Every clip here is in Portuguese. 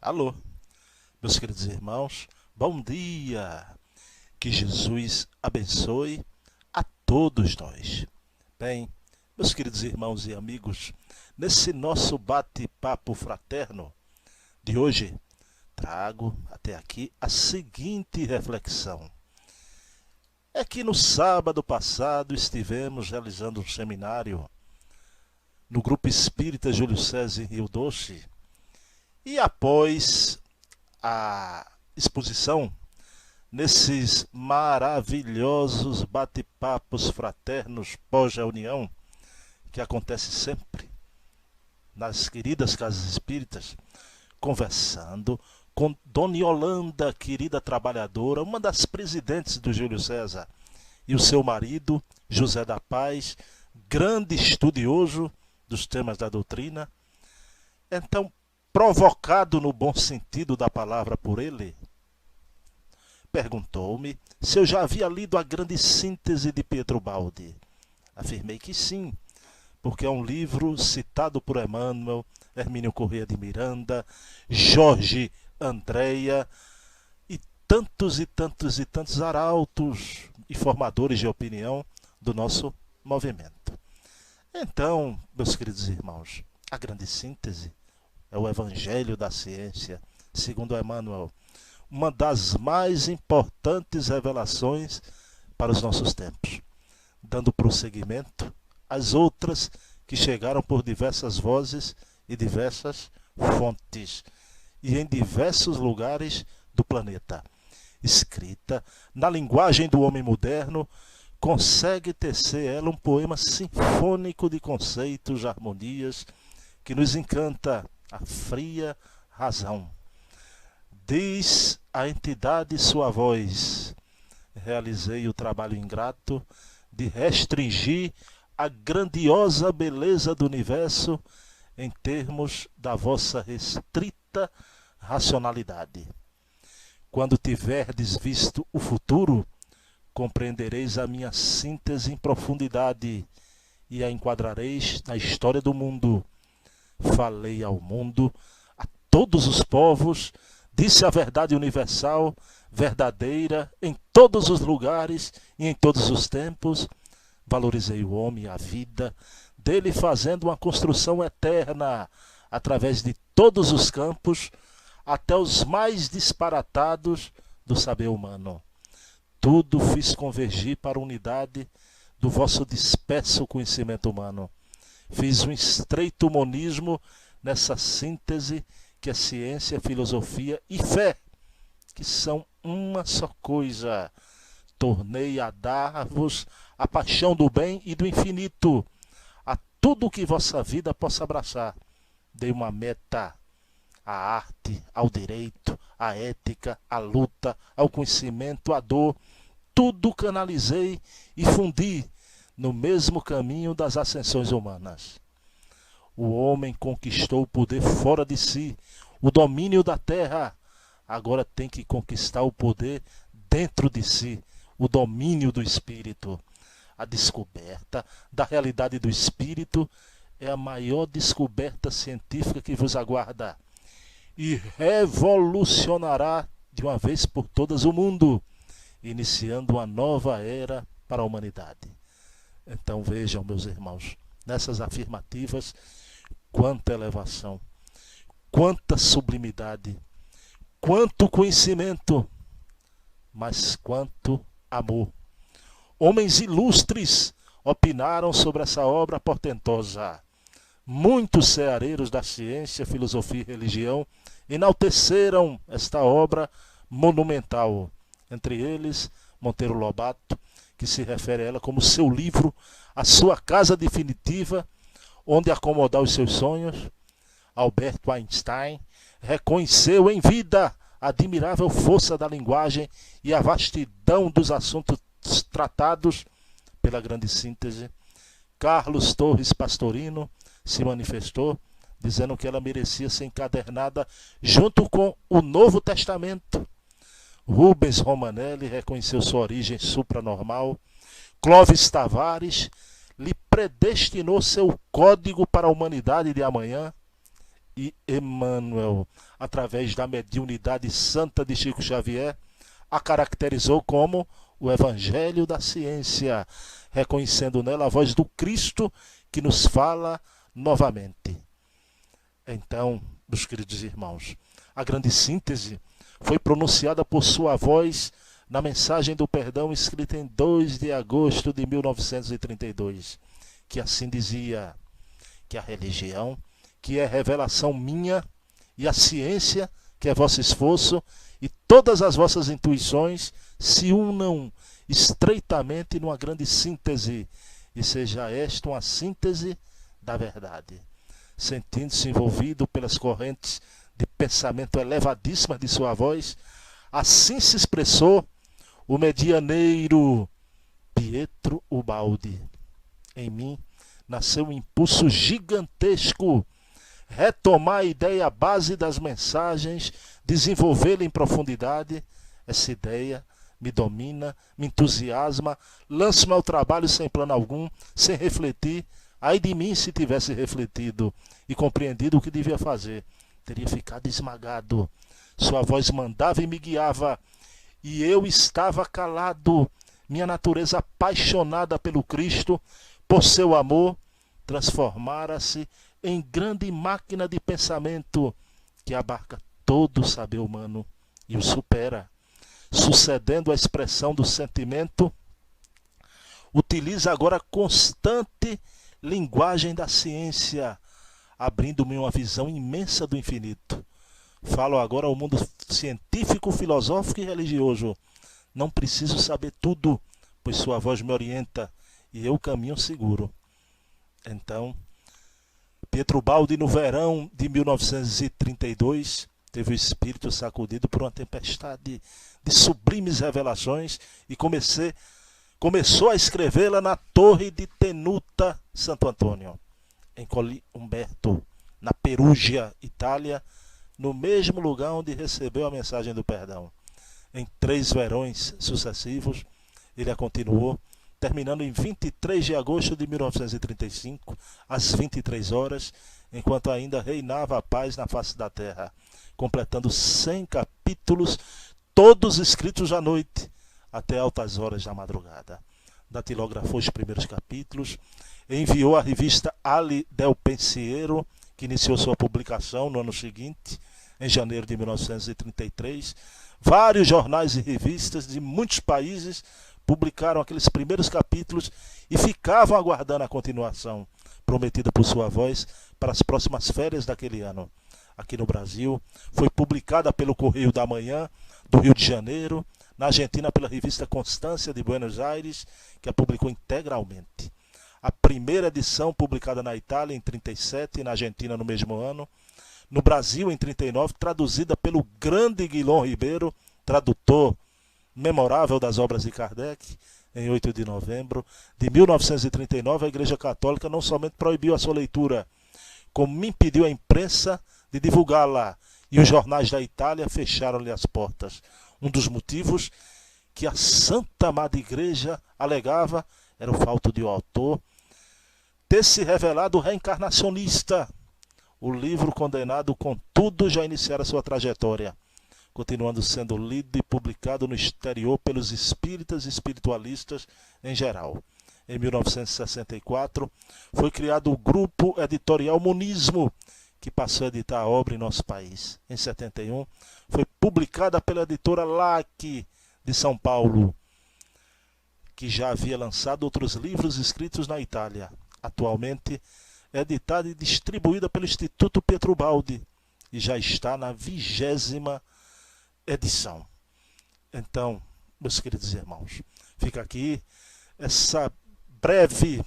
Alô, meus queridos irmãos, bom dia! Que Jesus abençoe a todos nós. Bem, meus queridos irmãos e amigos, nesse nosso bate-papo fraterno de hoje, trago até aqui a seguinte reflexão. É que no sábado passado estivemos realizando um seminário no Grupo Espírita Júlio César em Rio Doce e após a exposição, nesses maravilhosos bate-papos fraternos pós-reunião, que acontece sempre nas queridas casas espíritas, conversando com Dona Yolanda, querida trabalhadora, uma das presidentes do Júlio César, e o seu marido, José da Paz, grande estudioso dos temas da doutrina. Então, provocado no bom sentido da palavra por ele, perguntou-me se eu já havia lido a grande síntese de Pietro Baldi. Afirmei que sim, porque é um livro citado por Emmanuel, Hermínio Corrêa de Miranda, Jorge Andréa e tantos e tantos e tantos arautos e formadores de opinião do nosso movimento. Então, meus queridos irmãos, a grande síntese é o Evangelho da Ciência, segundo Emmanuel, uma das mais importantes revelações para os nossos tempos, dando prosseguimento às outras que chegaram por diversas vozes e diversas fontes, e em diversos lugares do planeta. Escrita na linguagem do homem moderno, consegue tecer ela um poema sinfônico de conceitos, harmonias, que nos encanta a fria razão. Diz a entidade sua voz: realizei o trabalho ingrato de restringir a grandiosa beleza do universo em termos da vossa restrita racionalidade. Quando tiverdes visto o futuro, compreendereis a minha síntese em profundidade e a enquadrareis na história do mundo. Falei ao mundo, a todos os povos, disse a verdade universal, verdadeira, em todos os lugares e em todos os tempos. Valorizei o homem e a vida, dele fazendo uma construção eterna, através de todos os campos, até os mais disparatados do saber humano. Tudo fiz convergir para a unidade do vosso disperso conhecimento humano. Fiz um estreito monismo nessa síntese que é ciência, filosofia e fé, que são uma só coisa. Tornei a dar-vos a paixão do bem e do infinito, a tudo que vossa vida possa abraçar. Dei uma meta à arte, ao direito, à ética, à luta, ao conhecimento, à dor. Tudo canalizei e fundi no mesmo caminho das ascensões humanas. O homem conquistou o poder fora de si, o domínio da terra. Agora tem que conquistar o poder dentro de si, o domínio do espírito. A descoberta da realidade do espírito é a maior descoberta científica que vos aguarda e revolucionará de uma vez por todas o mundo, iniciando uma nova era para a humanidade. Então vejam, meus irmãos, nessas afirmativas, quanta elevação, quanta sublimidade, quanto conhecimento, mas quanto amor. Homens ilustres opinaram sobre essa obra portentosa. Muitos ceareiros da ciência, filosofia e religião enalteceram esta obra monumental. Entre eles, Monteiro Lobato, que se refere a ela como seu livro, a sua casa definitiva, onde acomodar os seus sonhos. Albert Einstein reconheceu em vida a admirável força da linguagem e a vastidão dos assuntos tratados pela grande síntese. Carlos Torres Pastorino se manifestou, dizendo que ela merecia ser encadernada junto com o Novo Testamento. Rubens Romanelli reconheceu sua origem supranormal. Clóvis Tavares lhe predestinou seu código para a humanidade de amanhã. e Emmanuel, através da mediunidade santa de Chico Xavier, a caracterizou como o Evangelho da Ciência, reconhecendo nela a voz do Cristo que nos fala novamente. Então, meus queridos irmãos, a grande síntese foi pronunciada por sua voz na mensagem do perdão escrita em 2 de agosto de 1932, que assim dizia que a religião, que é revelação minha, e a ciência, que é vosso esforço, e todas as vossas intuições se unam estreitamente numa grande síntese, e seja esta uma síntese da verdade. Sentindo-se envolvido pelas correntes de pensamento elevadíssimas de sua voz, assim se expressou o medianeiro Pietro Ubaldi. Em mim nasceu um impulso gigantesco, retomar a ideia base das mensagens, desenvolvê-la em profundidade. Essa ideia me domina, me entusiasma, lanço-me ao trabalho sem plano algum, sem refletir. Ai de mim se tivesse refletido e compreendido o que devia fazer. Teria ficado esmagado. Sua voz mandava e me guiava, e eu estava calado. Minha natureza apaixonada pelo Cristo, por seu amor, transformara-se em grande máquina de pensamento que abarca todo o saber humano e o supera. Sucedendo a expressão do sentimento, utiliza agora a constante linguagem da ciência, abrindo-me uma visão imensa do infinito. Falo agora ao mundo científico, filosófico e religioso. Não preciso saber tudo, pois sua voz me orienta e eu caminho seguro. Então, Pietro Ubaldi, no verão de 1932, teve o espírito sacudido por uma tempestade de sublimes revelações e começou a escrevê-la na Torre de Tenuta, Santo Antônio, em Colli Umberto, na Perúgia, Itália, no mesmo lugar onde recebeu a mensagem do perdão. Em 3 verões sucessivos, ele a continuou, terminando em 23 de agosto de 1935, às 23 horas, enquanto ainda reinava a paz na face da terra, completando 100 capítulos, todos escritos à noite, até altas horas da madrugada. Datilografou os primeiros capítulos, enviou à revista Ali del Pensiero, que iniciou sua publicação no ano seguinte, em janeiro de 1933. Vários jornais e revistas de muitos países publicaram aqueles primeiros capítulos e ficavam aguardando a continuação, prometida por sua voz para as próximas férias daquele ano. Aqui no Brasil, foi publicada pelo Correio da Manhã, do Rio de Janeiro, na Argentina pela revista Constância de Buenos Aires, que a publicou integralmente. A primeira edição publicada na Itália em 37 e na Argentina no mesmo ano. No Brasil em 39, traduzida pelo grande Guilhom Ribeiro, tradutor memorável das obras de Kardec. Em 8 de novembro de 1939, a Igreja Católica não somente proibiu a sua leitura, como impediu a imprensa de divulgá-la, e os jornais da Itália fecharam-lhe as portas. Um dos motivos que a Santa Madre Igreja alegava era o fato de o autor ter se revelado reencarnacionista. O livro condenado, contudo, já iniciara sua trajetória, continuando sendo lido e publicado no exterior pelos espíritas e espiritualistas em geral. Em 1964, foi criado o Grupo Editorial Monismo, que passou a editar a obra em nosso país. Em 71, foi publicada pela editora LAC de São Paulo, que já havia lançado outros livros escritos na Itália. Atualmente, é editada e distribuída pelo Instituto Pietro Ubaldi e já está na 20ª edição. Então, meus queridos irmãos, fica aqui essa breve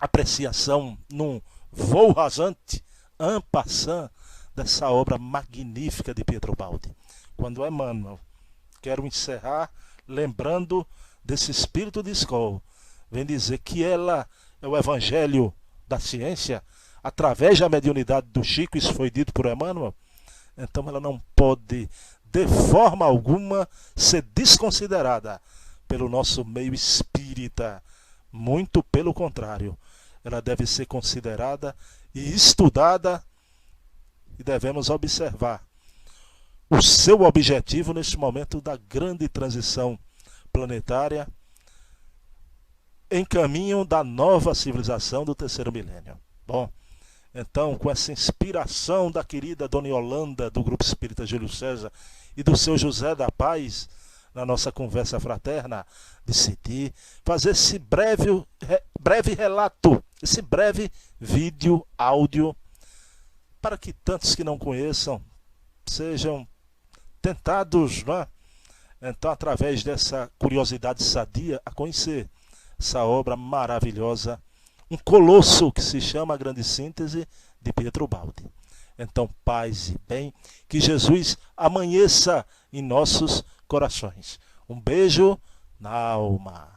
apreciação num voo rasante, en passant, dessa obra magnífica de Pietro Ubaldi. Quando Emmanuel, quero encerrar lembrando desse espírito de escola, vem dizer que ela é o evangelho da ciência, através da mediunidade do Chico, isso foi dito por Emmanuel, então ela não pode, de forma alguma, ser desconsiderada pelo nosso meio espírita. Muito pelo contrário, ela deve ser considerada e estudada e devemos observar o seu objetivo neste momento da grande transição planetária em caminho da nova civilização do terceiro milênio. Bom, então, com essa inspiração da querida Dona Yolanda, do Grupo Espírita Júlio César, e do seu José da Paz, na nossa conversa fraterna, decidi fazer esse breve relato, esse breve vídeo, áudio, para que tantos que não conheçam sejam tentados, não é? Então, através dessa curiosidade sadia, a conhecer essa obra maravilhosa, um colosso que se chama A Grande Síntese, de Pietro Baldi. Então, paz e bem, que Jesus amanheça em nossos corações. Um beijo na alma.